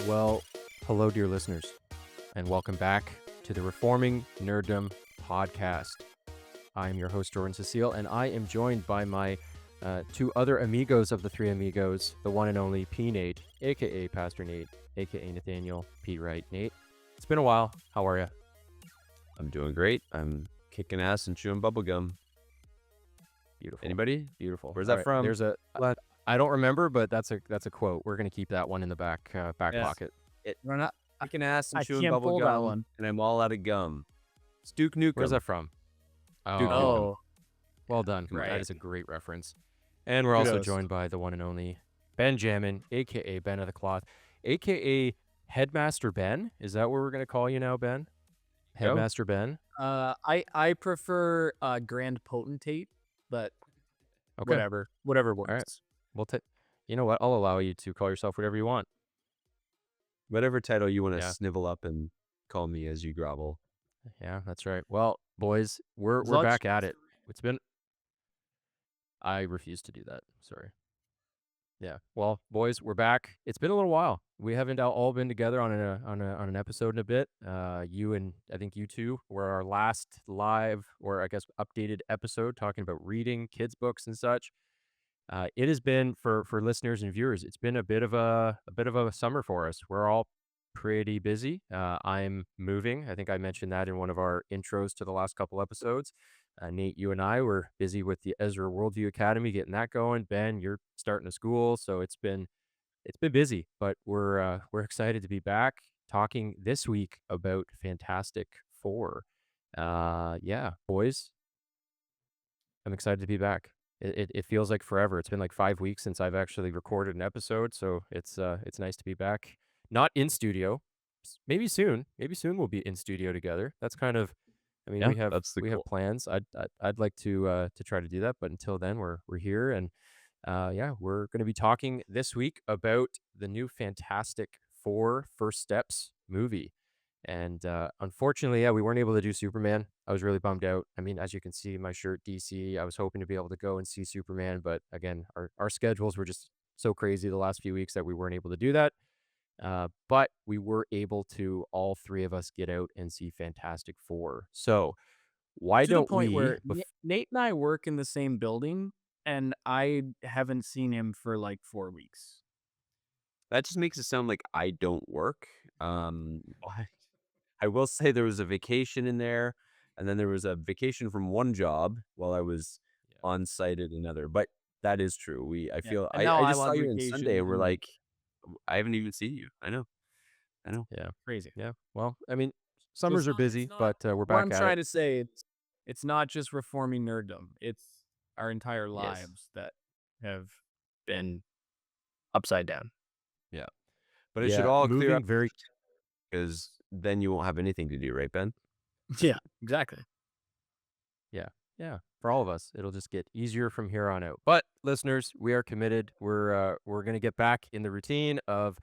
Well, hello, dear listeners, and welcome back to the Reforming Nerdom podcast. I am your host, Jordan Cecile, and I am joined by my two other amigos of the three amigos, the one and only P. Nate, a.k.a. Pastor Nate, a.k.a. Nathaniel P. Wright. Nate, it's been a while. How are you? I'm doing great. I'm kicking ass and chewing bubblegum. Beautiful. Anybody? Beautiful. Where's All that from? There's I don't remember, but that's a quote. We're going to keep that one in the back pocket. We're not. Kicking ass and I chewing can't pull that bubblegum, one. and I'm all out of gum. It's Duke Nukem. Where's that from? Duke Nukem. Oh, Well done. Right. That is a great reference. And we're also Kudos. joined by the one and only Benjamin, a.k.a. Ben of the Cloth, a.k.a. Headmaster Ben. Is that what we're going to call you now, Ben? Go. Headmaster Ben? I prefer Grand Potentate, but Okay. whatever works. right. We'll you know what? I'll allow you to call yourself whatever you want. Whatever title you want to Yeah. snivel up and call me as you grovel. Yeah, that's right. Well, boys, we're As long as back at it. It's been... I refuse to do that. Sorry. Yeah. Well, boys, we're back. It's been a little while. We haven't all been together on an episode in a bit. You and I think you two were our last live, or I guess updated episode, talking about reading kids' books and such. It has been for listeners and viewers. It's been a bit of a summer for us. We're all pretty busy. I'm moving. I think I mentioned that in one of our intros to the last couple episodes. Nate, you and I were busy with the Ezra Worldview Academy, getting that going. Ben, you're starting to school, so it's been busy. But we're excited to be back talking this week about Fantastic Four. Yeah, boys, I'm excited to be back. It feels like forever. It's been like 5 weeks since I've actually recorded an episode, so it's nice to be back. Not in studio. Maybe soon. Maybe soon we'll be in studio together. That's kind of... I mean, Yeah, we have that's the have goal. plans. I'd like to try to do that, but until then, we're here, and yeah, we're going to be talking this week about the new Fantastic Four First Steps movie. And unfortunately, yeah, we weren't able to do Superman. I was really bummed out. I mean, as you can see, my shirt, DC, I was hoping to be able to go and see Superman, but again, our schedules were just so crazy the last few weeks that we weren't able to do that. But we were able to, all three of us, get out and see Fantastic Four. So why To the don't point we... where Nate and I work in the same building, and I haven't seen him for like 4 weeks. That just makes it sound like I don't work. I will say there was a vacation in there, and then there was a vacation from one job while I was on site at another. But that is true. I feel And now I I'm just on saw you on vacation, Sunday, and we're and- like, I haven't even seen you. I know. Yeah, Crazy. yeah. Well, I mean, summers are busy, but we're What back I'm at trying it. to say, it's not just reforming nerddom. It's our entire Yes. lives that have been upside down. But it should all clear moving up very... because then you won't have anything to do, right, Ben? Yeah, exactly. Yeah, for all of us, it'll just get easier from here on out. But listeners, we are committed. We're going to get back in the routine of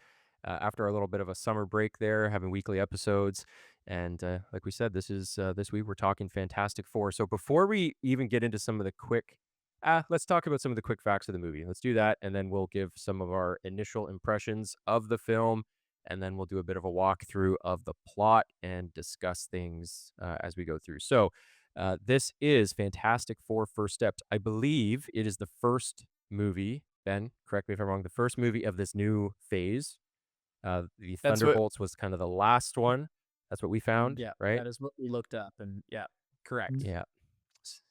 after a little bit of a summer break there, having weekly episodes. And like we said, this week we're talking Fantastic Four. So before we even get into some of the quick, let's talk about some of the quick facts of the movie. Let's do that, and then we'll give some of our initial impressions of the film, and then we'll do a bit of a walkthrough of the plot and discuss things as we go through. So this is Fantastic Four First Steps. I believe it is the first movie, Ben, correct me if I'm wrong, the first movie of this new phase. The That's Thunderbolts was kind of the last one. That's what we found, Yeah, right? that is what we looked up, and yeah, correct. Yeah.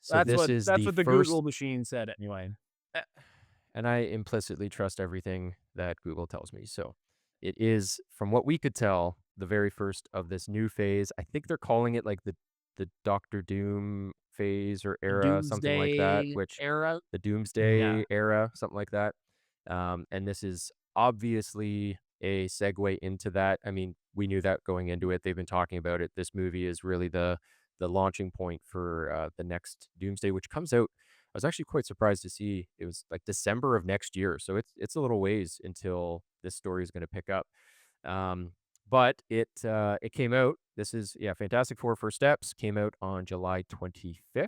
So That's this what is that's what the first... Google machine said anyway. And I implicitly trust everything that Google tells me. So it is, from what we could tell, the very first of this new phase. I think they're calling it like the Doctor Doom phase or era, something like that, Doomsday which era. the Doomsday Yeah. era, something like that. And this is obviously a segue into that. I mean, we knew that going into it. They've been talking about it. This movie is really the launching point for the next Doomsday, which comes out... I was actually quite surprised to see it was like December of next year. So it's a little ways until this story is going to pick up. but it came out. This is Fantastic Four: First Steps came out on July 25th.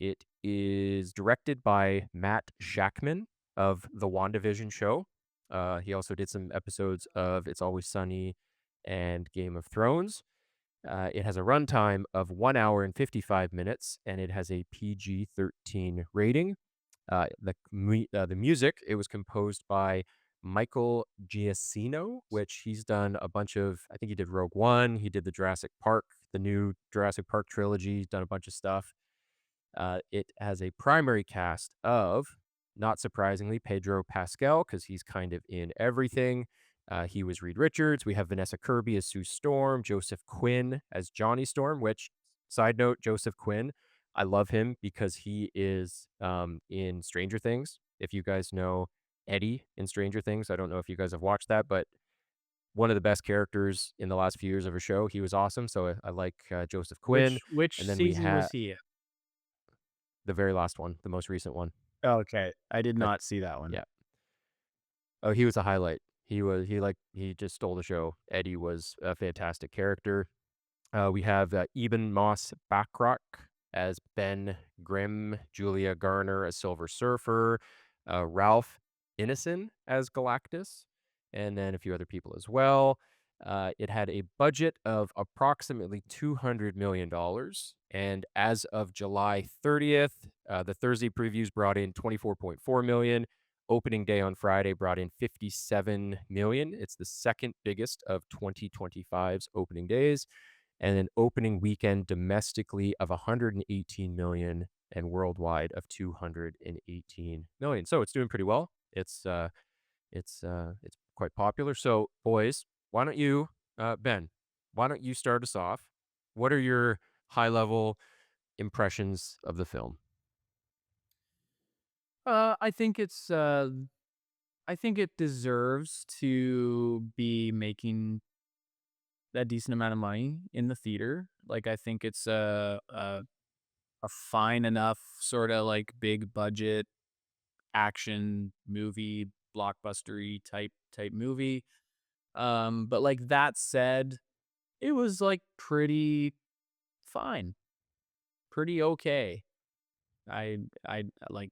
It is directed by Matt Shackman of the WandaVision show. He also did some episodes of It's Always Sunny and Game of Thrones. It has a runtime of 1 hour and 55 minutes, and it has a PG-13 rating. The music, it was composed by Michael Giacchino, which he's done a bunch of. I think he did Rogue One. He did the new Jurassic Park trilogy. He's done a bunch of stuff. It has a primary cast of, not surprisingly, Pedro Pascal, because he's kind of in everything. He was Reed Richards. We have Vanessa Kirby as Sue Storm, Joseph Quinn as Johnny Storm, which, side note, Joseph Quinn, I love him because he is in Stranger Things. If you guys know Eddie in Stranger Things, I don't know if you guys have watched that, but one of the best characters in the last few years of a show. He was awesome. So I like Joseph Quinn. Which And then we season had was he in? the very last one, the most recent one. Okay, I did That not see that one. yeah. Oh, he was a highlight. He just stole the show. Eddie was a fantastic character. We have Eben Moss Backrack as Ben Grimm, Julia Garner as Silver Surfer, Ralph Ineson as Galactus, and then a few other people as well. It had a budget of approximately $200 million. And as of July 30th, the Thursday previews brought in 24.4 million. Opening day on Friday brought in 57 million. It's the second biggest of 2025's opening days, and an opening weekend domestically of 118 million and worldwide of 218 million. So it's doing pretty well. It's quite popular. So boys, why don't you, Ben, why don't you start us off? What are your high level impressions of the film? I think I think it deserves to be making a decent amount of money in the theater. Like, I think it's a fine enough sort of like big budget action movie, blockbustery type movie. But like that said, it was like pretty fine, pretty okay. I like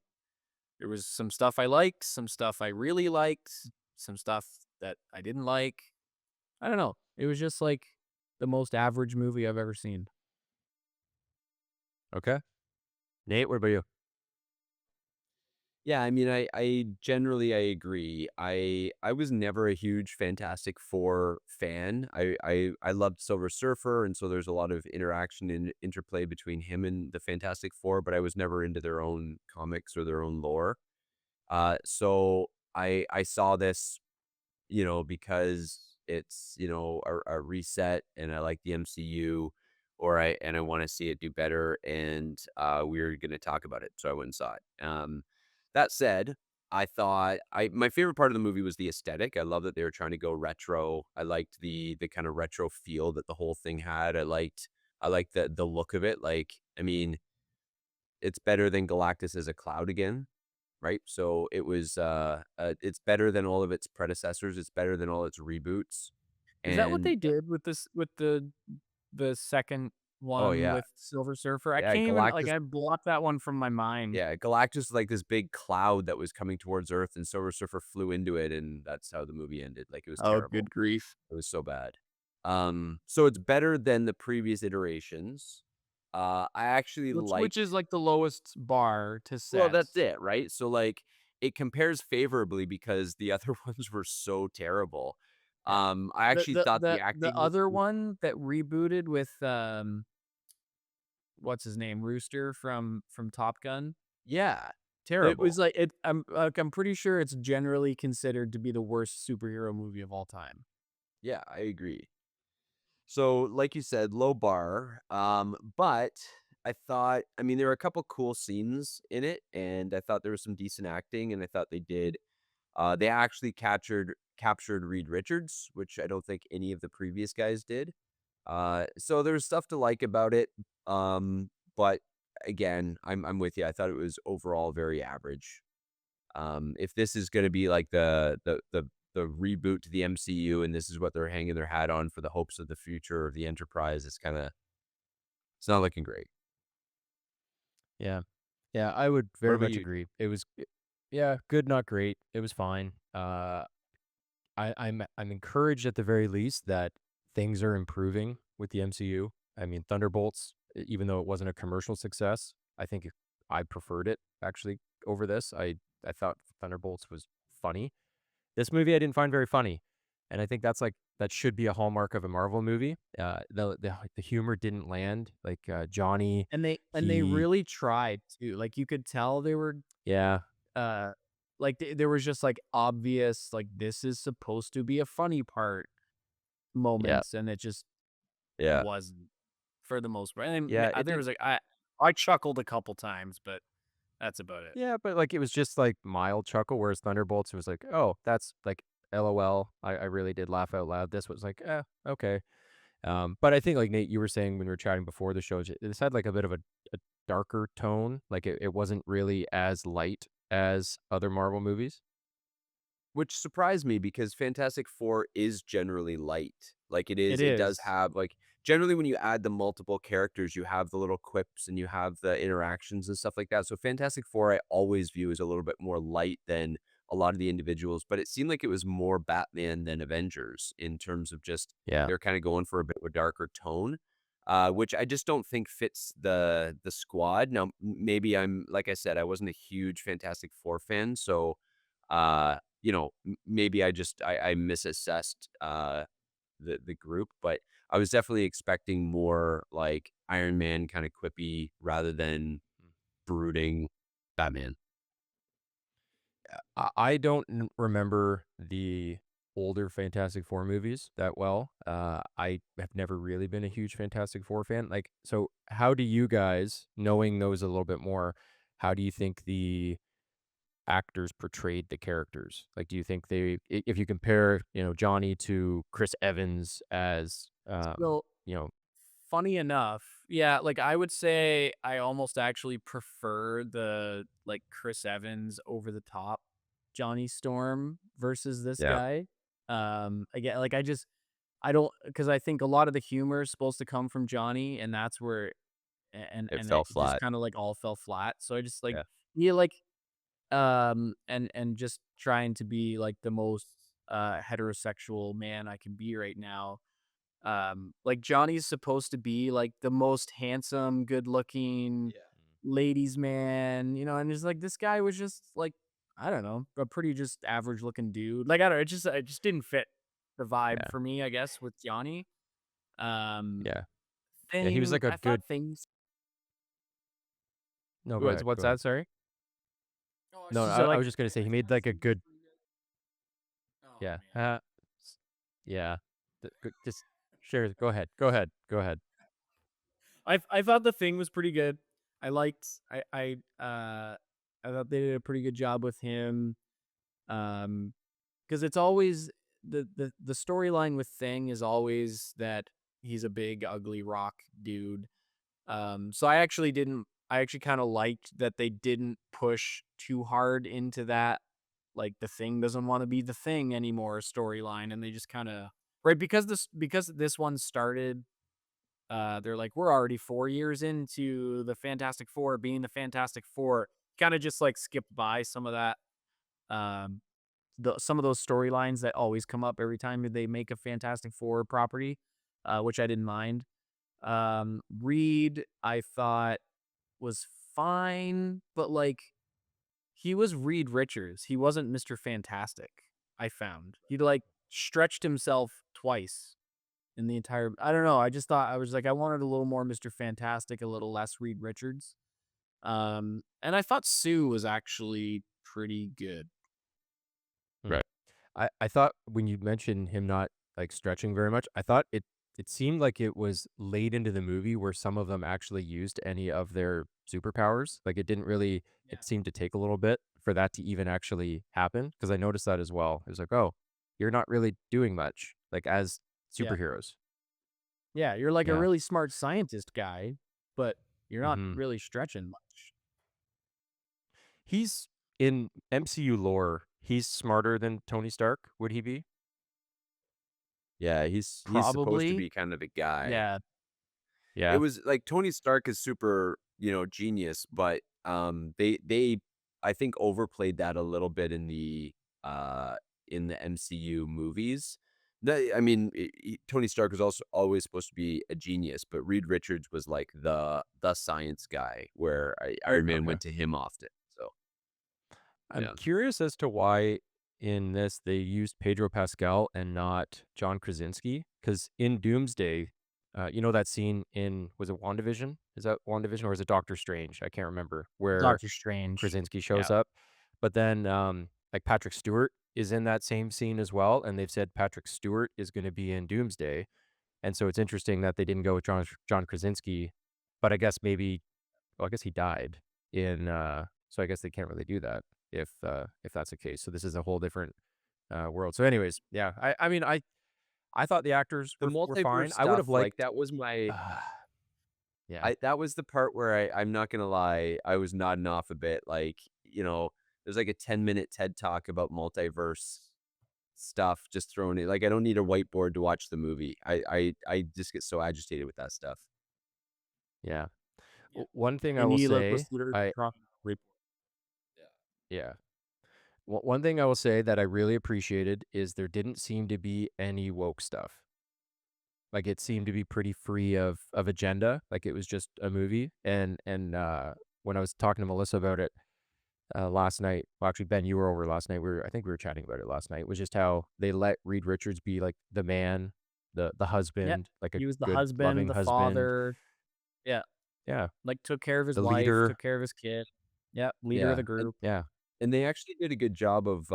there was some stuff I liked, some stuff I really liked, some stuff that I didn't like. I don't know. It was just like the most average movie I've ever seen. Okay. Nate, what about you? Yeah, I mean, I generally I agree. I was never a huge Fantastic Four fan. I loved Silver Surfer, and so there's a lot of interaction and interplay between him and the Fantastic Four, but I was never into their own comics or their own lore. So I saw this, because it's, a reset and I like the MCU, and I want to see it do better, and we are going to talk about it. So I went and saw it. That said, I thought my favorite part of the movie was the aesthetic. I love that they were trying to go retro. I liked the kind of retro feel that the whole thing had. I liked the look of it. Like, I mean, it's better than Galactus as a cloud again, right? So it's better than all of its predecessors. It's better than all its reboots. Is that what And they did with this with the second oh one yeah, with Silver Surfer? I yeah, can't even like Galactus. I blocked that one from my mind. Yeah, Galactus is like this big cloud that was coming towards Earth, and Silver Surfer flew into it, and that's how the movie ended. Like, it was Oh, terrible. good grief. It was so bad. So it's better than the previous iterations. I actually Which liked. is like the lowest bar to Well, set. that's it, right? So like it compares favorably because the other ones were so terrible. Yeah. I The actually the thought the the the acting was other one that rebooted with what's his name? Rooster from Top Gun. yeah, It was terrible. like I'm pretty sure it's generally considered to be the worst superhero movie of all time. Yeah, I agree. So, like you said, low bar. But I mean, there were a couple cool scenes in it, and I thought there was some decent acting, and I thought they actually captured Reed Richards, which I don't think any of the previous guys did. So there's stuff to like about it. But again, I'm with you. I thought it was overall very average. If this is going to be like the the reboot to the MCU, and this is what they're hanging their hat on for the hopes of the future of the Enterprise. It's not looking great. Yeah. Yeah, I would What very about much you? agree. Yeah, good, not great. It was fine. I'm encouraged at the very least that things are improving with the MCU. I mean, Thunderbolts, even though it wasn't a commercial success, I think I preferred it actually over this. I thought Thunderbolts was funny. This movie I didn't find very funny, and I think that should be a hallmark of a Marvel movie. The humor didn't land. Like Johnny, And they he really tried to. Like you could tell they were yeah uh like there was just like obvious like this is supposed to be a funny part yeah moments, and it just Yeah. wasn't for the most part. And yeah it there did. was like I chuckled a couple times, but that's about it. Yeah, but, like, it was just, like, mild chuckle, whereas Thunderbolts, it was like, "Oh, that's, like, LOL. I really did laugh out loud." This was like, okay." But I think, like, Nate, you were saying when we were chatting before the show, this had, like, a bit of a darker tone, like, it wasn't really as light as other Marvel movies. Which surprised me because Fantastic Four is generally light. Like It it does is. have like generally when you add the multiple characters, you have the little quips and you have the interactions and stuff like that. So Fantastic Four I always view as a little bit more light than a lot of the individuals, but it seemed like it was more Batman than Avengers in terms of just Yeah. they're kind of going for a bit of a darker tone. Which I just don't think fits the squad. Now, maybe I'm like I said, I wasn't a huge Fantastic Four fan, so maybe I misassessed the group, but I was definitely expecting more like Iron Man kind of quippy rather than brooding Batman. I don't remember the older Fantastic Four movies that well. I have never really been a huge Fantastic Four fan. Like, so how do you guys, knowing those a little bit more, how do you think the actors portrayed the characters? Like, do you think if you compare, Johnny to Chris Evans as, So you know, funny enough, yeah, like I would say I almost actually prefer the like Chris Evans over the top Johnny Storm versus this Yeah, guy. Again, like I don't because I think a lot of the humor is supposed to come from Johnny, and that's where it and fell it just flat. kind of like all fell flat. So I just like Yeah, yeah, like and just trying to be like the most heterosexual man I can be right now. Like Johnny's supposed to be like the most handsome, good looking yeah, ladies man, and it's like this guy was just like I don't know, a pretty just average looking dude. Like I don't know, it just didn't fit the vibe yeah, for me, I guess, with Johnny. Um yeah, yeah. He was thing like a I thought good. things No, go what's ahead. what's Go ahead. that, sorry? No, So I like was just gonna say he made like a good. Yeah. Yeah. Just share. Go ahead. Go ahead. Go ahead. I thought the thing was pretty good. I liked I thought they did a pretty good job with him. Because it's always the storyline with Thing is always that he's a big ugly rock dude. So I actually kind of liked that they didn't push too hard into that. Like the Thing doesn't want to be the Thing anymore storyline, and they just kind of right because this one started they're like, we're already 4 years into the Fantastic Four being the Fantastic Four. Kind of just like skipped by some of that, um, some of those storylines that always come up every time they make a Fantastic Four property, which I didn't mind. Reed, I thought was fine, but like he was Reed Richards. He wasn't Mr. Fantastic. I found he like stretched himself twice in the entire I don't know, I just thought I was like, I wanted a little more Mr. Fantastic, a little less Reed Richards. And I thought Sue was actually pretty good. Hmm. right. I thought when you mentioned him not like stretching very much, I thought it seemed like it was late into the movie where some of them actually used any of their superpowers. Like it didn't really. It seemed to take a little bit for that to even actually happen because I noticed that as well. It was like, oh, you're not really doing much like as Yeah. superheroes. Yeah, you're like a Yeah. really smart scientist guy, but you're not Hmm. really stretching much. He's in MCU lore. he's smarter than Tony Stark, would he be? Yeah, he's supposed to Probably. be kind of the guy. Yeah. It Yeah. was like Tony Stark is super, genius, but they I think overplayed that a little bit uh in the MCU movies. I mean, Tony Stark was also always supposed to be a genius, but Reed Richards was like the science guy, where Iron Man Okay. went to him often. So I'm yeah, curious as to why in this they used Pedro Pascal and not John Krasinski. Because in Doomsday, you know that scene in was it WandaVision? Is that WandaVision or is it Doctor Strange? I can't remember where Doctor Strange. Krasinski shows Yeah. up. But then like Patrick Stewart is in that same scene as well, and they've said Patrick Stewart is going to be in Doomsday. And so it's interesting that they didn't go with John Krasinski, but I guess maybe well, I guess he died in so I guess they can't really do that if that's the case. So this is a whole different world. So anyways, yeah. I mean I thought the actors the were multiverse fine. I would stuff, have like liked that was my uh, yeah. I that was the part where I'm not gonna lie, I was nodding off a bit. Like, there's like a 10-minute TED talk about multiverse stuff just thrown in. Like, I don't need a whiteboard to watch the movie. I just get so agitated with that stuff. Yeah. Yeah. One thing I And will he say, was literally I talking report. yeah. One thing I will say that I really appreciated is there didn't seem to be any woke stuff. Like, it seemed to be pretty free of agenda, like, it was just a movie, and when I was talking to Melissa about it, last night well, actually, Ben, you were over last night, I think we were chatting about it last night, was just how they let Reed Richards be, like, the man, the Yep. husband, like, a He was the good, husband, loving the husband. father. Yeah. Yeah. Like took care of his The wife, leader. took care of his kid. Yep. Leader of Yeah, the group. Yeah. and they actually did a good job of,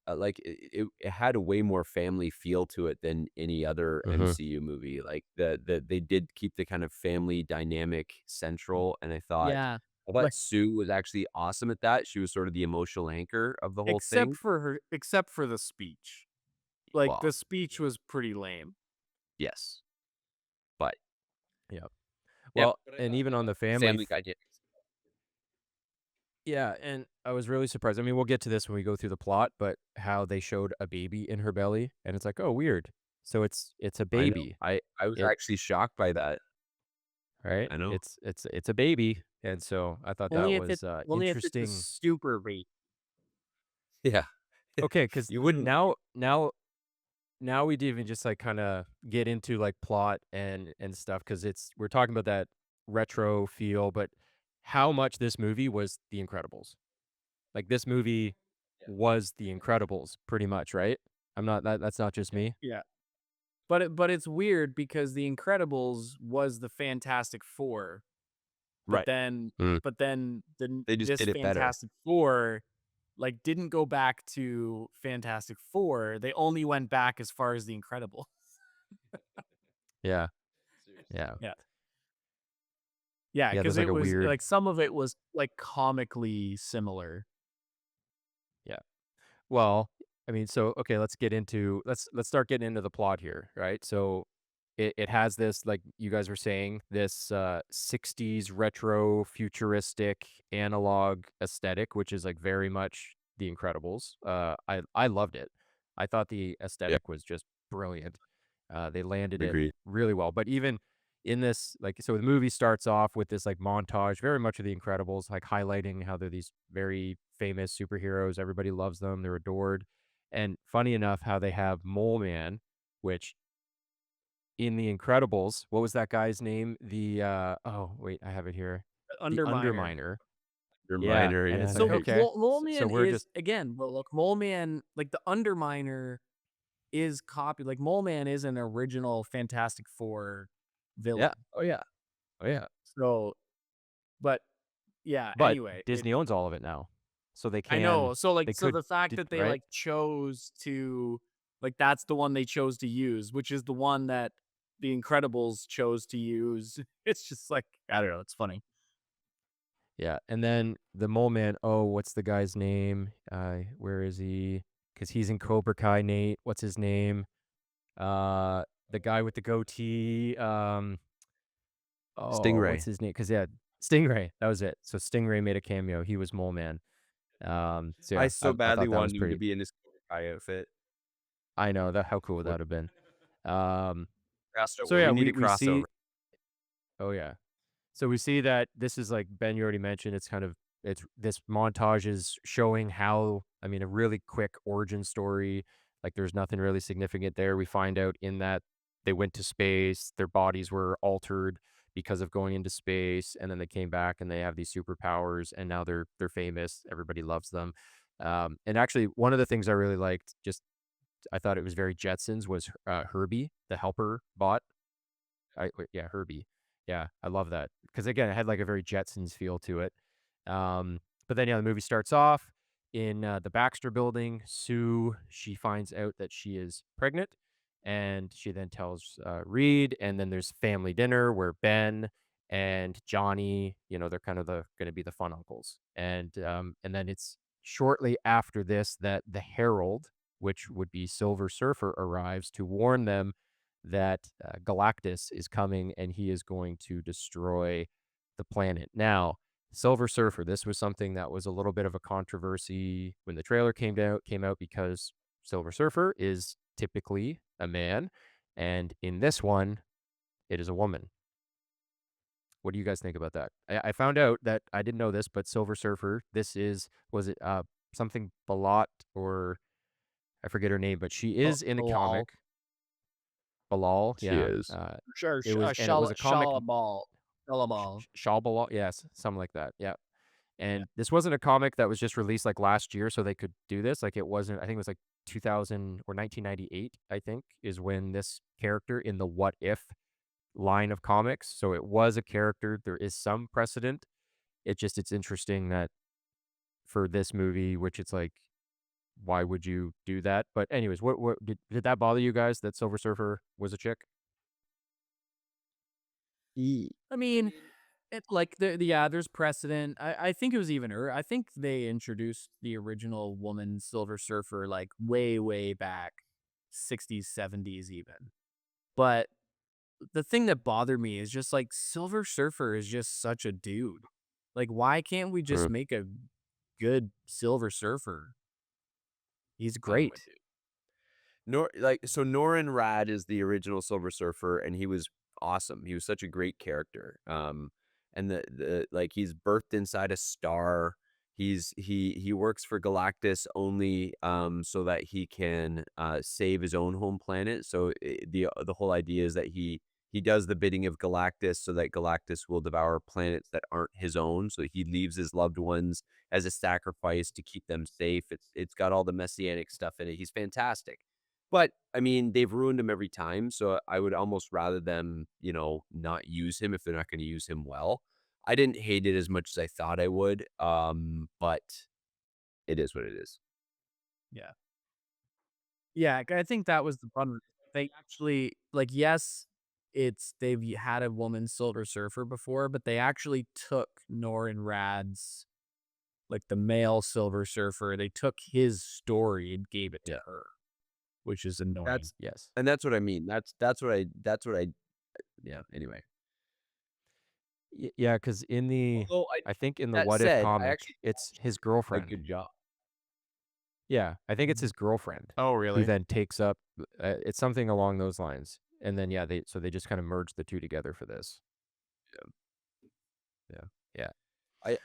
like, it had a way more family feel to it than any other Mhm. MCU movie. Like, they did keep the kind of family dynamic central, and Yeah. I thought Like Sue was actually awesome at that. She was sort of the emotional anchor of the whole thing. except for the speech. Like Well, the speech was pretty lame. yes, but Yep. yeah, Well, but I and thought even on the the family Family Guy did. yeah, and I was really surprised. I mean, we'll get to this when we go through the plot, but how they showed a baby in her belly, and it's like, "Oh, weird." So it's a I know. baby. I was It actually shocked by that. right? I know. It's a baby, and so I thought that was, Only if it's a interesting. super baby. Yeah. Okay, because You wouldn't now we did even just, like, kinda get into, like, plot and stuff because we're talking about that retro feel, but how much this movie was The Incredibles. Like, this movie was The Incredibles pretty much, right? I'm not that's not just me? Yeah. But it's weird because The Incredibles was the Fantastic Four, but Right. then Mm. They just this did it better. Fantastic Four like didn't go back to Fantastic Four. They only went back as far as The Incredible. Yeah, yeah. Yeah. Yeah, Yeah, because there's, like, it a was weird like some of it was like comically similar. yeah. Well, I mean, so okay, let's start getting into the plot here, right? So it has this, like you guys were saying, this 60s retro futuristic analog aesthetic, which is like very much The Incredibles. I loved it. I thought the Yeah, aesthetic was just brilliant. They landed it agreed. really well. But even in this, like, so the movie starts off with this like montage, very much of The Incredibles, like highlighting how they're these very famous superheroes. Everybody loves them. They're adored. And funny enough, how they have Mole Man, which in The Incredibles, what was that guy's name? Oh, wait, I have it here. The Underminer. Underminer. Yeah, Reminder, and it's yeah. like, So okay, Mole so Man we're is just again, well, look, Mole Man, like the Underminer is copied. Like Mole Man is an original Fantastic Four Yeah. villain. Oh, yeah. Oh, yeah. So, but yeah. but Anyway, Disney owns all of it now. So I know. So like, they so could the fact d that they right? like chose to like that's the one they chose to use, which is the one that the Incredibles chose to use. It's just like I don't know. It's funny. Yeah, and then the Mole Man, oh, what's the guy's name? Where is he? Because he's in Cobra Kai, Nate. What's his name? Uh, the guy with the goatee, oh, what's Stingray. his name? Because yeah, Stingray, that was it. So Stingray made a cameo. He was Mole Man. So I yeah, so I badly thought that was wanted him to pretty. be in his Cobra Kai outfit. I know that how cool would What that have been? Um, so crossover? yeah, We need a we crossover. see. Oh yeah. So we see that this is like Ben, you already mentioned, it's kind of it's this montage is showing how I mean a really quick origin story. Like there's nothing really significant there. We find out in that they went to space, their bodies were altered because of going into space, and then they came back and they have these superpowers, and now they're famous. Everybody loves them. And actually, one of the things I really liked, just I thought it was very Jetsons, was Herbie, the helper bot. Yeah, Herbie. Yeah, I love that because again, it had like a very Jetsons feel to it. But then yeah, the movie starts off in the Baxter Building. Sue, she finds out that she is pregnant, and she then tells Reed. And then there's family dinner where Ben and Johnny, they're kind of the going to be the fun uncles. And then it's shortly after this that the Herald, which would be Silver Surfer, arrives to warn them that Galactus is coming and he is going to destroy the planet. Now, Silver Surfer, this was something that was a little bit of a controversy when the trailer came out because Silver Surfer is typically a man, and in this one, it is a woman. What do you guys think about that? I found out that I didn't know this, but Silver Surfer, this is was it something Balat, or I forget her name, but she is in the Bilal. comic. Balal, She yeah. is. Sure, It was a comic. Shalabal. Shalabal. Shalbala, yes, something like that. Yeah. Yeah. And this wasn't a comic that was just released like last year, so they could do this. Like it wasn't. I think it was like 2000 or 1998. I think is when this character in the What If line of comics. So it was a character. There is some precedent. It's interesting that for this movie, which it's like, why would you do that? But anyways, what did that bother you guys that Silver Surfer was a chick? I mean, it like yeah, there's precedent. I think it was even I think they introduced the original woman Silver Surfer like way back, 60s, 70s even. But the thing that bothered me is just like Silver Surfer is just such a dude. Like, why can't we just Mm, make a good Silver Surfer? He's I'm with great. you. Norin Rad is the original Silver Surfer, and he was awesome. He was such a great character. And the like he's birthed inside a star. He works for Galactus only so that he can save his own home planet. So the whole idea is that he does the bidding of Galactus so that Galactus will devour planets that aren't his own. So he leaves his loved ones as a sacrifice to keep them safe. It's got all the messianic stuff in it. He's fantastic. But, I mean, they've ruined him every time, so I would almost rather them, not use him if they're not gonna use him well. I didn't hate it as much as I thought I would, but it is what it is. Yeah. Yeah, I think that was the problem. They actually like, yes, they've had a woman Silver Surfer before, but they actually took Norin Rad's like the male Silver Surfer. They took his story and gave it to Yeah. her, which is annoying. That's Yes. and that's what I mean. That's what I yeah, anyway. Yeah, because Although I think in the that What If said, I comic, actually it's his a girlfriend. good job. Yeah, I think it's Mhm. his girlfriend Oh, who really? then takes up. It's something along those lines, and then yeah, they just kind of merged the two together for this. Yeah. Yeah.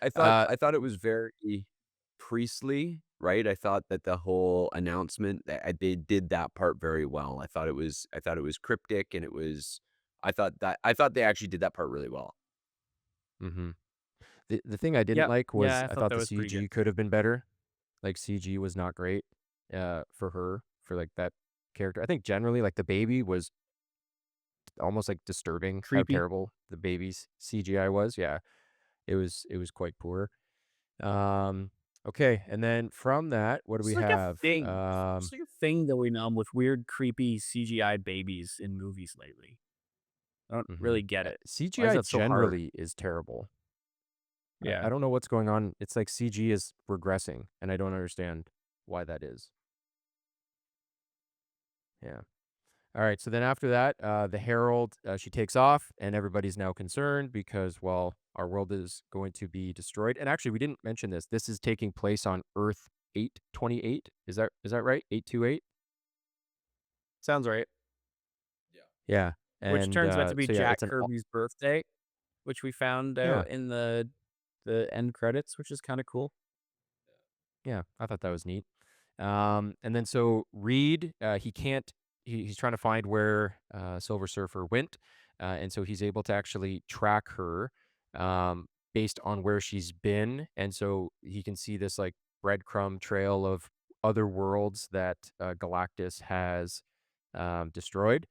I thought Uh. I thought it was very priestly, right? I thought that the whole announcement that they did that part very well. I thought it was cryptic and I thought they actually did that part really well. Mm-hmm. The thing I didn't Yep. like Yeah, was I I thought thought that the was pretty good. CG could have been better. Like CG was not great, for her for like that character. I think generally like the baby was almost like disturbing how Creepy. terrible the baby's CGI was. Yeah, it was quite poor. Um, okay, and then from that, what do It's we like a have? thing. It's like a thing going on with weird, creepy CGI babies in movies lately. I don't Mhm. really get it. Why is CGI that so hard? generally is terrible. I Yeah. don't know what's going on. It's like CG is regressing, and I don't understand why that is. Yeah. All right. So then after that, the Herald, she takes off, and everybody's now concerned because, well, our world is going to be destroyed. And actually, we didn't mention this. This is taking place on Earth 828. Is that right? 828. Sounds right. Yeah. Which And turns out to be so yeah, Jack it's an Kirby's birthday, which we found yeah, out in the end credits, which is kind of cool. yeah. I thought that was neat. And then so Reed, he can't. He's trying to find where Silver Surfer went, and so he's able to actually track her based on where she's been, and so he can see this like breadcrumb trail of other worlds that Galactus has destroyed,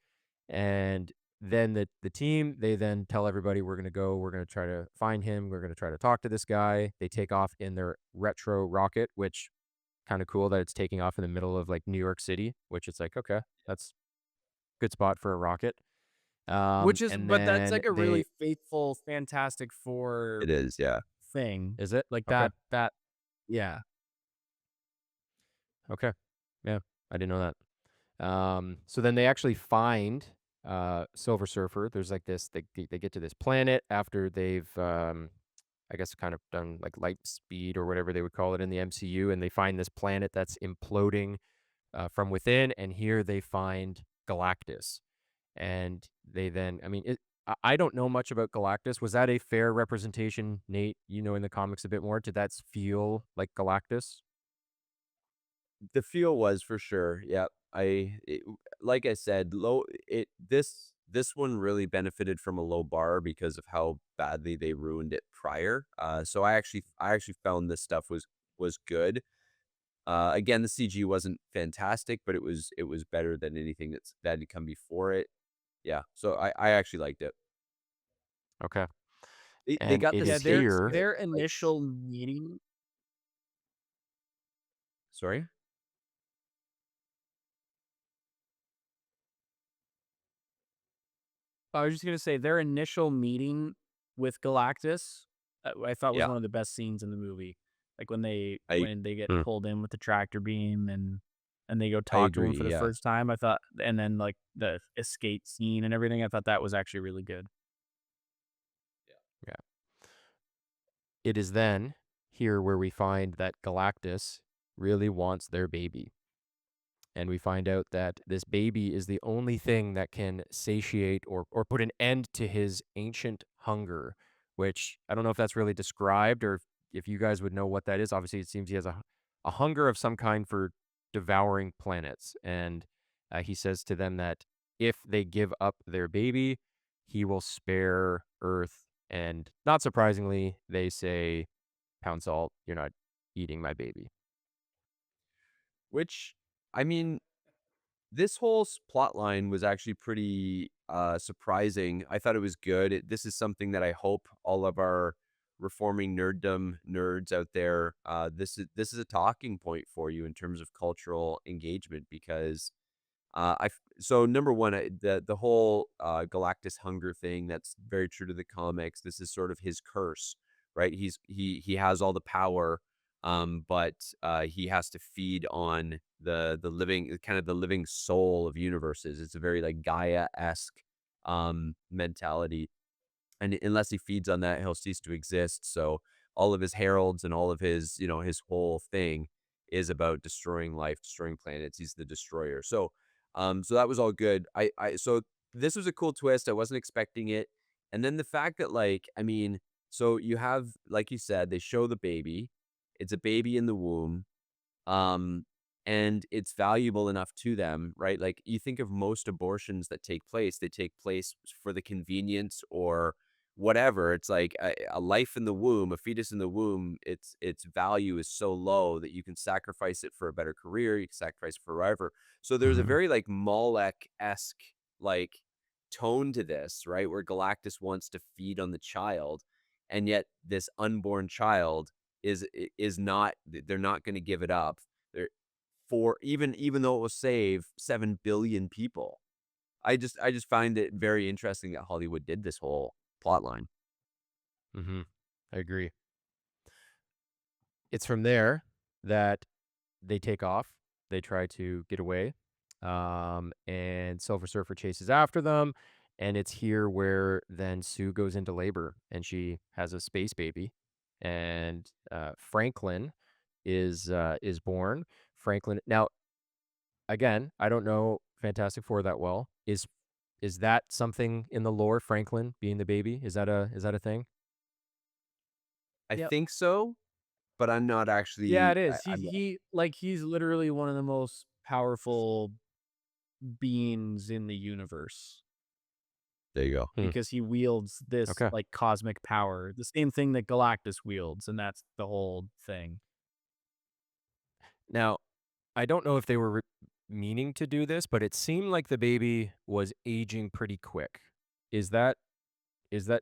and then the team they then tell everybody we're gonna try to find him, we're gonna try to talk to this guy. They take off in their retro rocket, which kinda cool that it's taking off in the middle of, like, New York City, which it's like, "Okay, that's good spot for a rocket." And But that's then like a really they faithful Fantastic Four It is, yeah. thing. is it? Like Okay, that yeah. okay. Yeah, I didn't know that. So then they actually find, Silver Surfer. There's, like, this they get to this planet after they've, I guess, kind of done, like, light speed or whatever they would call it in the MCU, and they find this planet that's imploding, from within, and here they find Galactus. And they then I mean, I don't know much about Galactus. Was that a fair representation, Nate? You know in the comics a bit more. Did that feel like Galactus? The feel was for sure. Yep. Like I said, this one really benefited from a low bar because of how badly they ruined it prior. So I actually found this stuff was good. Again, the CG wasn't fantastic, but it was better than anything that had come before it. Yeah. So I actually liked it. Okay. They And got the it Yeah, is stakes here. good. their Like, initial meeting sorry. I was just gonna say their initial meeting with Galactus, I thought was Yeah. one of the best scenes in the movie. Like when they I when they get Hmm, pulled in with the tractor beam and they go I talk to him agree. for the Yeah. first time. I thought, and then like the escape scene and everything. I thought that was actually really good. yeah. It is then here where we find that Galactus really wants their baby. And we find out that this baby is the only thing that can satiate or put an end to his ancient hunger, which I don't know if that's really described or if you guys would know what that is. Obviously, it seems he has a hunger of some kind for devouring planets. And he says to them that if they give up their baby, he will spare Earth. And not surprisingly, they say, Pound Salt, you're not eating my baby. Which, I mean, this whole plot line was actually pretty surprising. I thought it was good. This is something that I hope all of our reforming nerddom nerds out there. This is a talking point for you in terms of cultural engagement because so number one, the whole Galactus hunger thing that's very true to the comics. This is sort of his curse, right? He has all the power, but he has to feed on the living kind of the living soul of universes. It's a very like Gaia esque mentality, and unless he feeds on that, he'll cease to exist. So all of his heralds and all of his, his whole thing is about destroying life, destroying planets. He's the destroyer. So that was all good. So this was a cool twist. I wasn't expecting it. And then the fact that like, I mean, so you have, like you said, they show the baby. It's a baby in the womb, um, and it's valuable enough to them, right? Like you think of most abortions that take place, they take place for the convenience or whatever. It's like a life in the womb, a fetus in the womb. Its value is so low that you can sacrifice it for a better career. You can sacrifice it for whatever. So there's a Hmm. very like Molech esque like tone to this, right? Where Galactus wants to feed on the child, and yet this unborn child is not. They're not going to give it up there for even though it will save 7 billion people. I just find it very interesting that Hollywood did this whole plot line. Hmm. I agree. It's from there that they take off. They try to get away. And Silver Surfer chases after them, and it's here where then Sue goes into labor and she has a space baby, and Franklin is born. Franklin now again, I don't know Fantastic Four that well. Is that something in the lore? Franklin being the baby, is that a thing? I Yep. think so, but I'm not Yeah, actually. it is. He's literally one of the most powerful beings in the universe There you go. Hmm. because he wields this Okay. like cosmic power, the same thing that Galactus wields, and that's the whole thing. Now I don't know if they were meaning to do this, but it seemed like the baby was aging pretty quick. Is that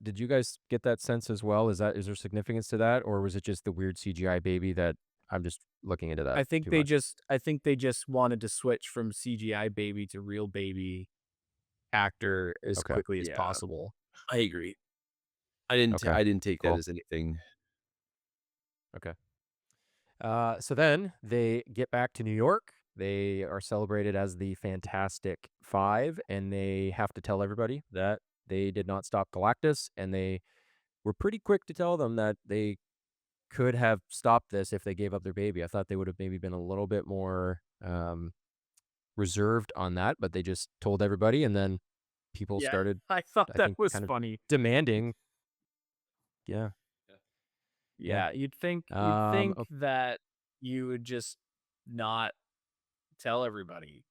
did you guys get that sense as well? Is there significance to that, or was it just the weird CGI baby that I'm just looking into that too much? I think they just wanted to switch from CGI baby to real baby actor as Okay. quickly as Yeah, possible. I agree. Okay. I didn't take that Cool. as anything. Okay. So then they get back to New York. They are celebrated as the Fantastic Five, and they have to tell everybody that they did not stop Galactus, and they were pretty quick to tell them that they could have stopped this if they gave up their baby. I thought they would have maybe been a little bit more reserved on that, but they just told everybody, and then people Yeah, started, I thought I that think, was kind of funny. demanding. Yeah, yeah. Yeah, you'd Um, think o- that you would just not tell everybody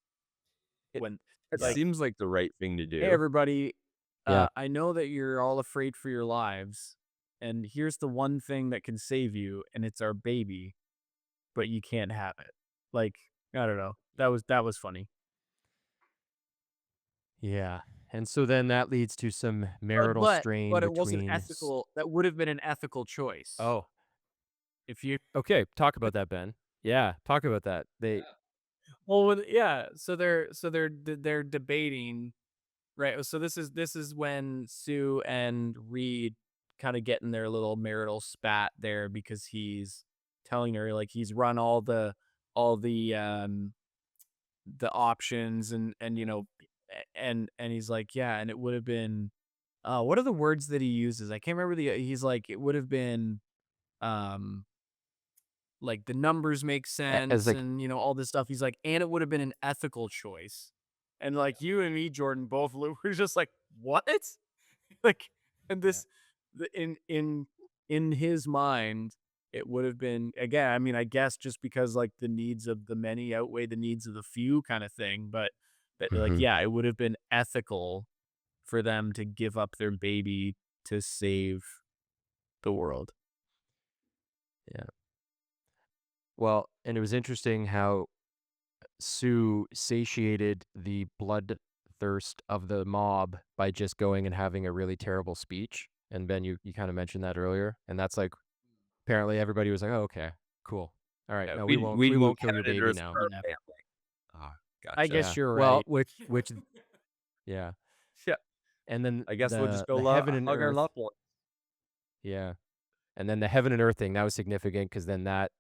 It when it yeah, like, seems like the right thing to "Hey, do. everybody, yeah. I know that you're all afraid for your lives, and here's the one thing that can save you, and it's our baby, but you can't have it." Like, I don't know. That was funny. Yeah. And so then that leads to some But marital but strain but it wasn't between ethical. That would have been an ethical choice Oh, if you okay, talk about that, Ben. Yeah, talk about that. They well, yeah. They're debating, right? So this is when Sue and Reed kind of get in their little marital spat there because he's telling her like he's run all the options and and he's like, yeah, and it would have been what are the words that he uses? I can't remember he's like it would have been um like the numbers make as sense like and all this stuff. He's like, and it would have been an ethical choice. And like you and me, Jordan, both were just like, what? Like, and yeah. this in his mind, it would have been again, I mean, I guess just because like the needs of the many outweigh the needs of the few kind of thing, but that like, Mhm. yeah, it would have been ethical for them to give up their baby to save the world. Yeah. Well, and it was interesting how Sue satiated the bloodthirst of the mob by just going and having a really terrible speech. And Ben, you kind of mentioned that earlier, and that's like apparently everybody was like, "Oh, okay, cool, all right, Yeah, no, we'd we move won't kill your heaven and baby earth now." for our Yeah. family. Ah, I gotcha. guess Yeah, you're well, right. which yeah, Yeah, and then I guess we'll just go the heaven and hug our earth, loved one. yeah, and then the heaven and earth thing that was significant because then that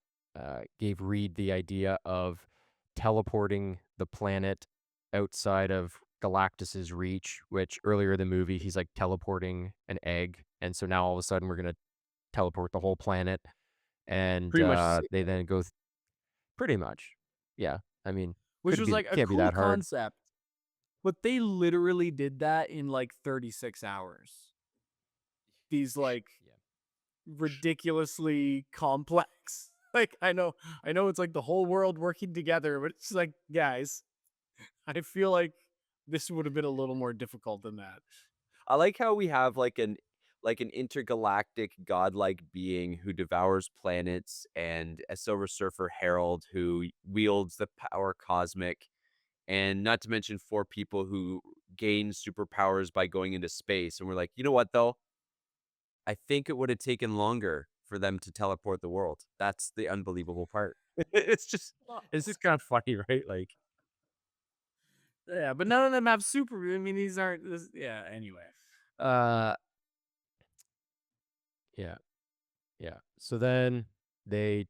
gave Reed the idea of teleporting the planet outside of Galactus's reach, which earlier in the movie he's like teleporting an egg, and so now all of a sudden we're gonna teleport the whole planet, and Pretty much the same they thing. then go pretty much, yeah. I mean, Which was like a can't be cool that hard. concept, but they literally did that in like 36 hours. These like Yeah. ridiculously complex. Like I know it's like the whole world working together, but it's like, guys, I feel like this would have been a little more difficult than that. I like how we have like an intergalactic godlike being who devours planets and a Silver Surfer herald who wields the power cosmic, and not to mention four people who gain superpowers by going into space. And we're like, you know what though? I think it would have taken longer for them to teleport the world. That's the unbelievable part. It's just kind of funny, right? Like, Yeah, but none of them have super. I mean, these aren't. Yeah. Anyway, Uh, yeah, yeah. So then they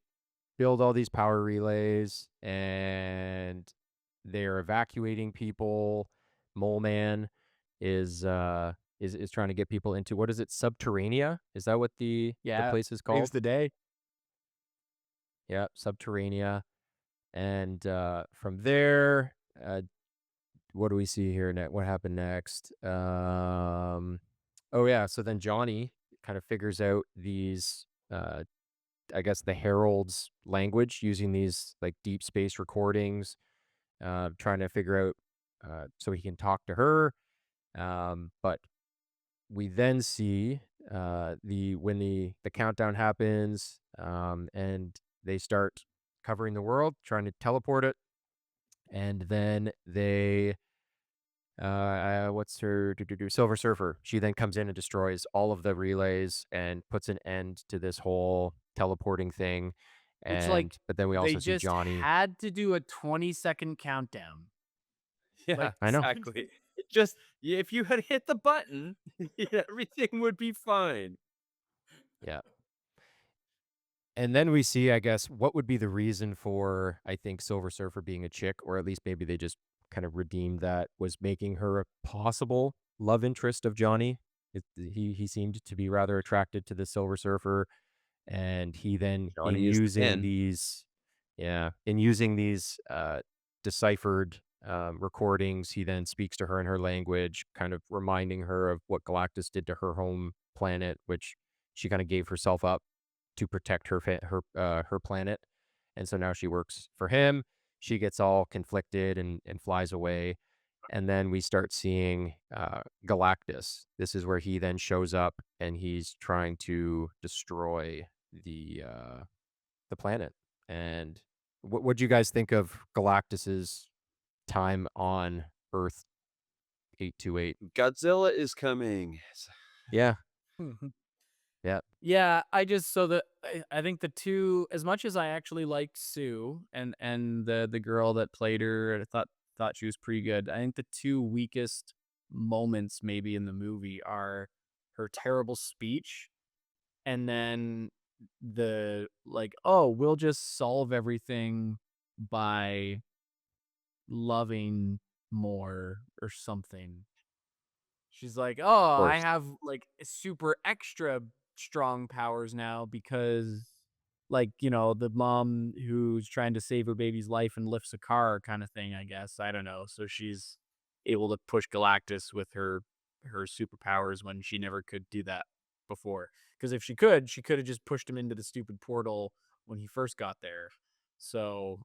build all these power relays, and they're evacuating people. Mole Man is trying to get people into, what is it, Subterranea? Is that what the Yeah, place is saves called? the day. Yeah, Subterranea. And from there, what do we see here? What happened next? Oh yeah, so then Johnny kind of figures out these, I guess, the Herald's language using these like deep space recordings, trying to figure out so he can talk to her. But we then see the when the countdown happens, and they start covering the world, trying to teleport it, and then they what's her Silver Surfer. She then comes in and destroys all of the relays and puts an end to this whole teleporting thing. Which, And like, but then we they also see just Johnny. had to do a 20-second countdown. Yeah, Like, I know. exactly. It just if you had hit the button, everything would be fine. Yeah. And then we see, I guess, what would be the reason for, I think, Silver Surfer being a chick, or at least maybe they just kind of redeemed that, was making her a possible love interest of Johnny. He seemed to be rather attracted to the Silver Surfer, and he then Johnny is the pen. in using these deciphered recordings, he then speaks to her in her language, kind of reminding her of what Galactus did to her home planet, which she kind of gave herself up to protect her planet. And so now she works for him. She gets all conflicted and flies away. And then we start seeing Galactus. This is where he then shows up and he's trying to destroy the planet. And what do you guys think of Galactus's time on Earth 828? Godzilla is coming. Yeah, yeah, yeah, I just so the I think the two, as much as I actually liked Sue and the girl that played her, I thought she was pretty good. I think the two weakest moments maybe in the movie are her terrible speech, and then the like, oh, we'll just solve everything by loving more or something. She's like, "Oh, Of I course. have like super extra strong powers now because like, the mom who's trying to save her baby's life and lifts a car kind of thing, I guess. I don't know. So she's able to push Galactus with her superpowers when she never could do that before. Because if she could have just pushed him into the stupid portal when he first got there. So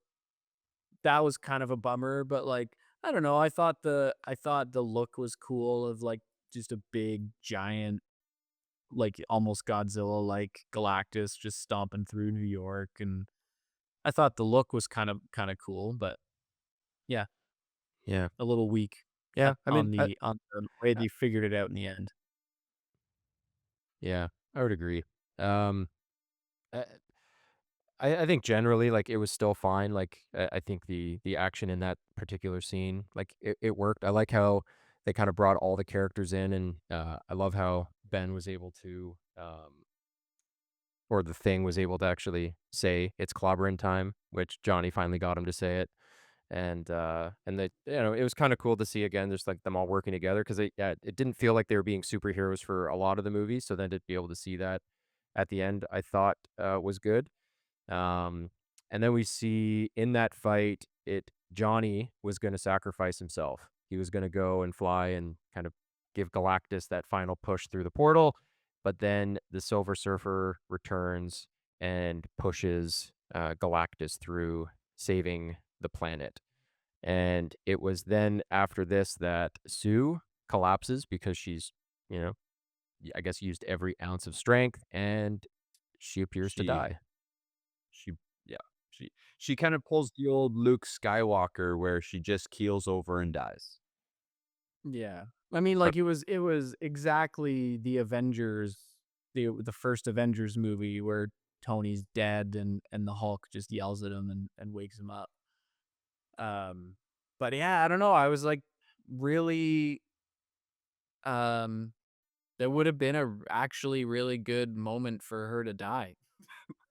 that was kind of a bummer, but, like, I don't know, I thought the look was cool of, like, just a big, giant, like, almost Godzilla-like Galactus just stomping through New York, and I thought the look was kinda cool, but yeah, yeah, a little weak yeah. at I mean, on the way uh, they figured it out in the end. yeah, I would agree. Um, uh, I think generally, like, it was still fine. Like, I think the action in that particular scene, like, it worked. I like how they kind of brought all the characters in, and I love how Ben was able to, or the Thing was able to actually say it's clobbering time, which Johnny finally got him to say it. And they, it was kind of cool to see again, just like them all working together, because it didn't feel like they were being superheroes for a lot of the movie. So then to be able to see that at the end, I thought was good. Um, and then we see in that fight, Johnny was going to sacrifice himself. He was going to go and fly and kind of give Galactus that final push through the portal. But then the Silver Surfer returns and pushes Galactus through, saving the planet. And it was then after this that Sue collapses because she's, you know, I guess used every ounce of strength, and she appears to She die. she yeah. She kind of pulls the old Luke Skywalker where she just keels over and dies. Yeah. I mean, like, it was exactly the Avengers, the first Avengers movie where Tony's dead and the Hulk just yells at him and wakes him up. Um, but yeah, I don't know. I was like really um that would have been a actually really good moment for her to die.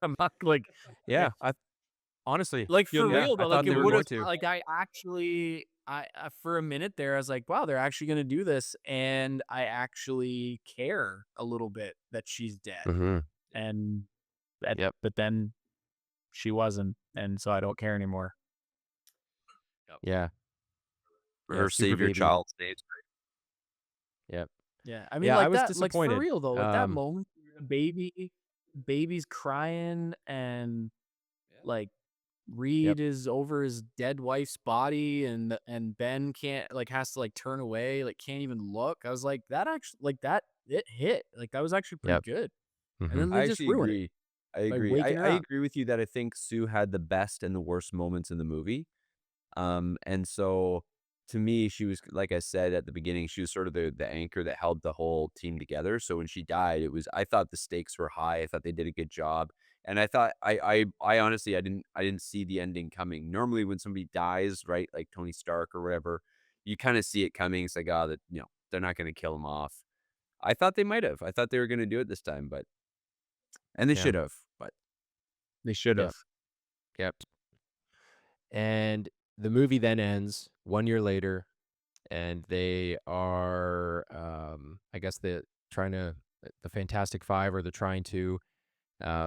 I'm not like, Yeah, yeah. Honestly, Like, for Yeah, real I though, like, thought it they were would've going to. like, for a minute there, I was like, "Wow, they're actually gonna do this," and I actually care a little bit that she's dead, Mhm. and that Yep. but then she wasn't, and so I don't care anymore. Yep. Yeah. Yeah, Her super savior baby. child saves Yep. Yeah, I mean, Yeah, I like was that, like, for disappointed. real though, like, that moment, where the baby's crying and, her. like, Yep. Reed is over his dead wife's body and Ben can't like has to like turn away, like can't even look. I was like, that actually like that it hit. Like that was actually pretty Yep. good. And Mhm. then they I just actually ruin it agree. I by agree. waking her I up. agree with you that I think Sue had the best and the worst moments in the movie. And so to me, she was like I said at the beginning, she was sort of the anchor that held the whole team together. So when she died, it was I thought the stakes were high. I thought they did a good job. And I thought I honestly I didn't see the ending coming. Normally when somebody dies, right, like Tony Stark or whatever, you kind of see it coming. It's like, oh, that they're not gonna kill him off. I thought they might have. I thought they were gonna do it this time, but and they Yeah. should have, but They should have. Yep. Yep. And the movie then ends 1 year later, and they are, I guess trying to the Fantastic Five, or they're trying to,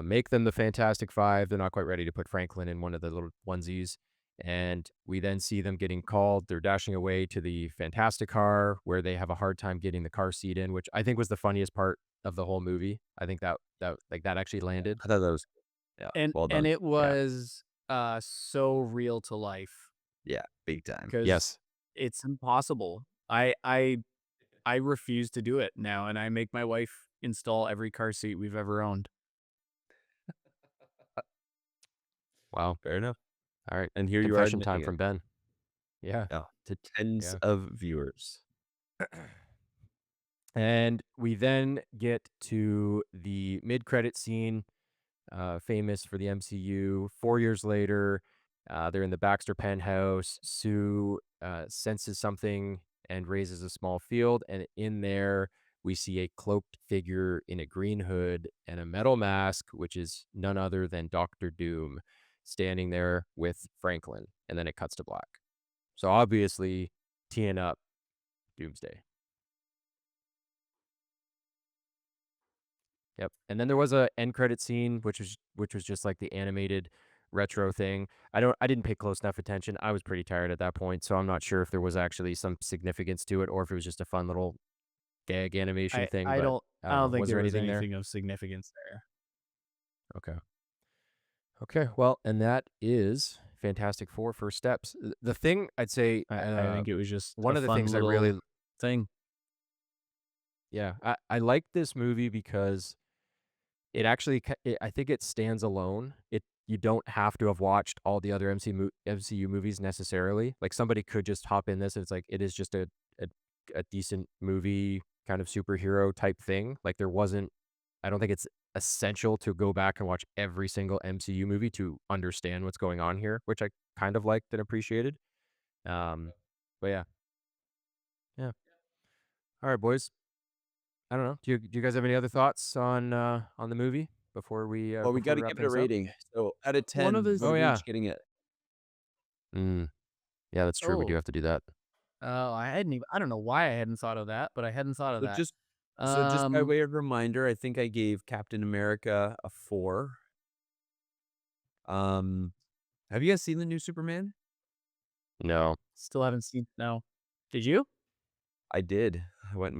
make them the Fantastic Five. They're not quite ready to put Franklin in one of the little onesies, and we then see them getting called. They're dashing away to the Fantastic car, where they have a hard time getting the car seat in, which I think was the funniest part of the whole movie. I think that actually yeah, landed. I thought that was yeah, well And done. it Yeah. was so real to life Yeah, big time. because Yes. it's impossible. I refuse to do it now, and I make my wife install every car seat we've ever owned. Wow. Fair enough. All right. And here you are Confession time admitting it. from Ben. Yeah. Yeah, to tens Yeah. of viewers. And we then get to the mid-credit scene, famous for the MCU. 4 years later, they're in the Baxter penthouse. Sue senses something and raises a small field, and in there we see a cloaked figure in a green hood and a metal mask, which is none other than Doctor Doom, standing there with Franklin. And then it cuts to black. So obviously, teeing up Doomsday. Yep, and then there was a end credit scene, which was just like the animated retro thing. I didn't pay close enough attention. I was pretty tired at that point, so I'm not sure if there was actually some significance to it or if it was just a fun little gag animation I thing, I but don't I I don't don't know. think Was there there was anything there? anything of significance there. Okay. Okay, well, and that is Fantastic Four First Steps. The thing I'd say, I think it was just one a of the fun things I little really thing. yeah, I like this movie because it actually I think it stands alone. You don't have to have watched all the other MCU movies necessarily. Like, somebody could just hop in this, and it's like, it is just a a decent movie, kind of superhero type thing. Like, there wasn't I don't think it's essential to go back and watch every single MCU movie to understand what's going on here, which I kind of liked and appreciated. Um, but yeah. Yeah. Alright, boys. I don't know. Do you guys have any other thoughts on the movie Well, we before we gotta wrap give it a things up? rating. So out of One of 10, his what Oh, are we yeah. each getting it? Mm, yeah, that's true, we do oh, have to do that. I don't know why I hadn't thought of that, but I hadn't thought of So that. just by Um, way of reminder, I think I gave Captain America a 4. Um, have you guys seen the new Superman? No. Still haven't seen no. Did you? I did. I went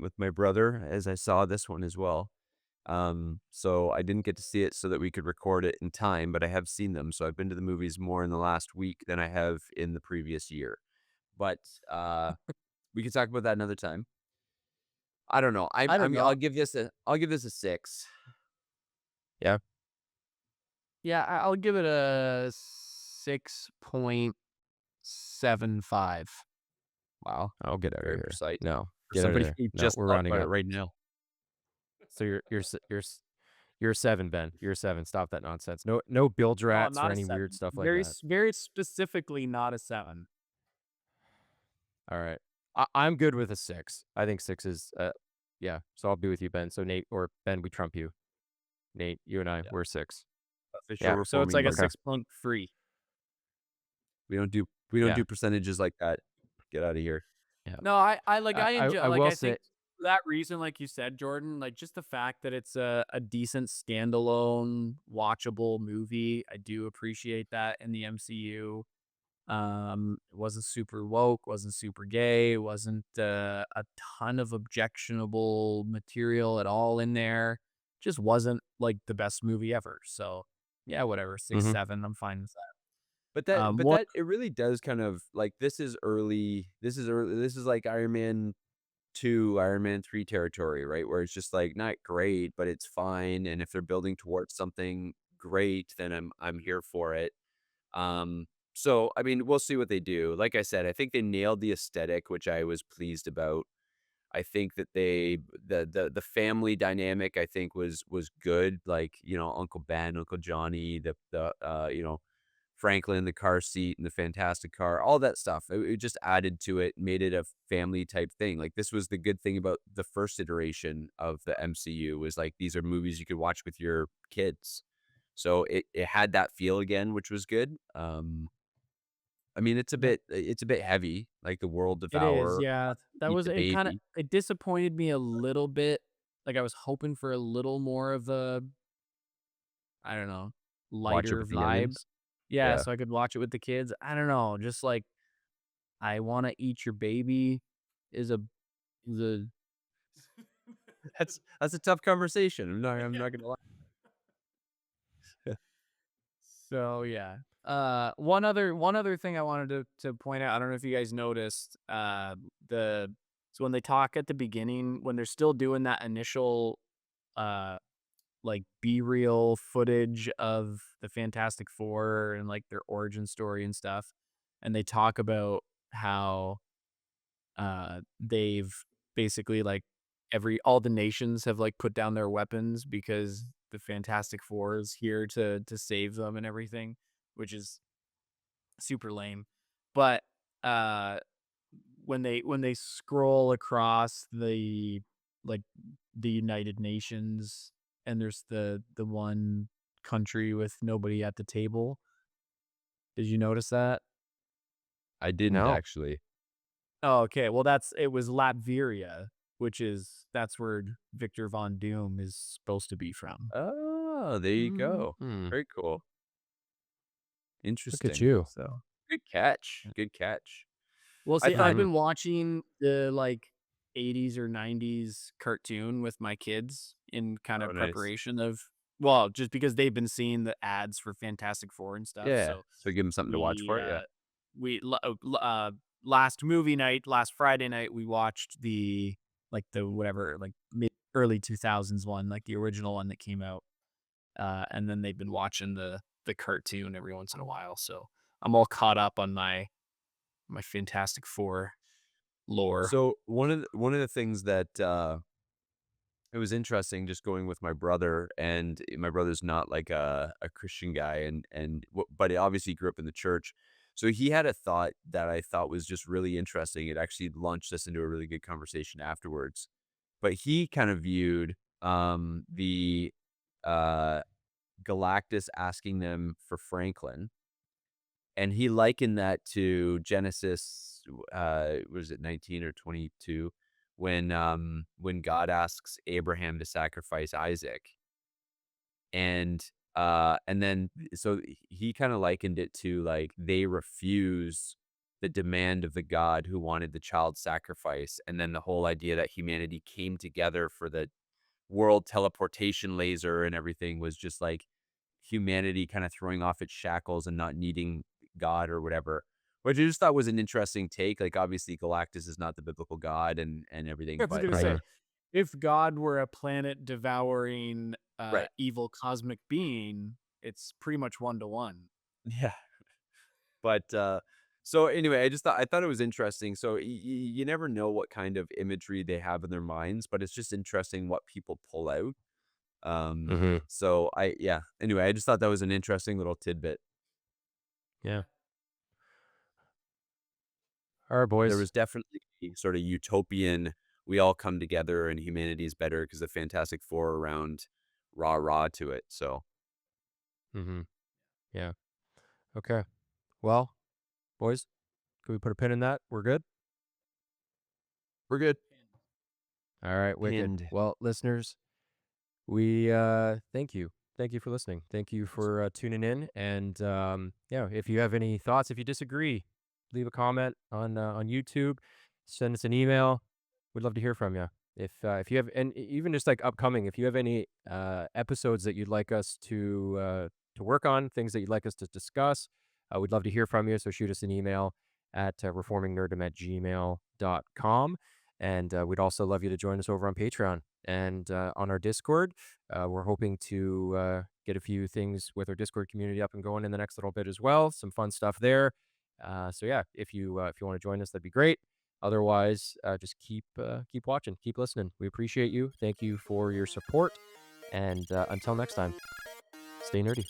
with my brother as I saw this one as well. So I didn't get to see it so that we could record it in time, but I have seen them. So I've been to the movies more in the last week than I have in the previous year. But we can talk about that another time. I don't know. I don't know. I'll give this a 6. Yeah? Yeah, I'll give it a 6.75. Wow, I'll get out of very here. precise No. for Get out of somebody there. who No, just we're thought rounding about it up. right now. So you're a 7, Ben. You're a 7. Stop that nonsense. No bilge No, I'm rats or not a any weird 7. stuff like Very that. very specifically not a 7. Alright. I'm good with a 6. I think 6 is, yeah, so I'll be with you, Ben. So Nate or Ben, we trump you. Nate, you and I, Yeah. we're 6. official Yeah. So it's reforming like a Okay. margin. 6 month free. We don't Yeah. do percentages like that. Get out of here. Yeah. No, I like, I enjoy, I like, will I say think for that reason, like you said, Jordan, like, just the fact that it's a decent standalone watchable movie, I do appreciate that in the MCU. It wasn't super woke, wasn't super gay, wasn't, a ton of objectionable material at all in there. Just wasn't, like, the best movie ever, so, yeah, whatever, 6, mhm. 7, I'm fine with that. But What that it really does kind of like this is like Iron Man 2, Iron Man 3 territory, right? Where it's just like not great, but it's fine. And if they're building towards something great, then I'm here for it. So I mean, we'll see what they do. Like I said, I think they nailed the aesthetic, which I was pleased about. I think that the family dynamic I think was good. Like, Uncle Ben, Uncle Johnny, the Franklin, the car seat and the fantastic car, all that stuff. It just added to it, made it a family type thing. Like this was the good thing about the first iteration of the MCU was like these are movies you could watch with your kids. So it had that feel again, which was good. I mean Yep. it's a bit heavy, like the world It is, devourer, yeah. That eat was the it. Kinda baby, it disappointed me a little bit. Like, I was hoping for a little more of a, I don't know, watch it lighter with the vibe. youngins. Yeah, Yeah. so I could watch it with the kids. I don't know, just like, "I wanna eat your baby" is a That's a tough conversation. I'm not gonna lie. So, yeah. One other thing I wanted to point out, I don't know if you guys noticed, the so when they talk at the beginning, when they're still doing that initial, uh like be-real footage of the Fantastic Four and like their origin story and stuff. And they talk about how they've basically like all the nations have like put down their weapons because the Fantastic Four is here to save them and everything, which is super lame. But uh when they scroll across like the United Nations and there's the one country with nobody at the table. Did you notice that? I didn't No. actually. Oh, okay. Well, it was Latveria, which is that's where Victor Von Doom is supposed to be from. Oh, there you Mhm. go. Hmm. Very cool. Look at Interesting. you. So, Good catch. Good catch. well, I see, I've thought Mhm. been watching the like 80s or 90s cartoon with my kids in kind oh, of nice. preparation of, well, just because they've been seeing the ads for Fantastic Four and stuff. Yeah. So So give him something to watch we for it, yeah. we last movie night, last Friday night, we watched the whatever, like mid early 2000s one, like the original one that came out. And then they've been watching the cartoon every once in a while. So I'm all caught up on my Fantastic Four lore. So one of the things that, it was interesting just going with my brother, and my brother's not like a Christian guy, but he obviously grew up in the church. So he had a thought that I thought was just really interesting. It actually launched us into a really good conversation afterwards. But he kind of viewed, the, uh, Galactus asking them for Franklin, and he likened that to Genesis, was it 19 or 22, when God asks Abraham to sacrifice Isaac, and then so he kind of likened it to like they refuse the demand of the God who wanted the child sacrifice, and then the whole idea that humanity came together for the world teleportation laser and everything was just like humanity kind of throwing off its shackles and not needing God or whatever, which I just thought was an interesting take. Like obviously Galactus is not the biblical God and I everything, was but gonna say, Mhm. if God were a planet devouring right. evil cosmic being, it's pretty much one to one. Yeah. But so anyway, I thought it was interesting. So you never know what kind of imagery they have in their minds, but it's just interesting what people pull out. Mhm. So yeah. Anyway, I just thought that was an interesting little tidbit. Yeah. All right, There boys. was definitely sort of utopian, we all come together and humanity is better because the Fantastic Four around rah rah to it. So Mm-hmm. Yeah. Okay. Well, boys, can we put a pin in that? We're good? We're good. All right, wicked. Pinned. Well, listeners, we thank you. Thank you for listening. Thank you for tuning in. And yeah, if you have any thoughts, if you disagree, leave a comment on YouTube. Send us an email. We'd love to hear from you. If you have, and even just like upcoming, if you have any episodes that you'd like us to work on, things that you'd like us to discuss, we'd love to hear from you. So shoot us an email at reformingnerdom@gmail.com. And we'd also love you to join us over on Patreon and on our Discord. We're hoping to get a few things with our Discord community up and going in the next little bit as well. Some fun stuff there. So yeah, if you want to join us, that'd be great. Otherwise, just keep watching, keep listening. We appreciate you. Thank you for your support. And until next time, stay nerdy.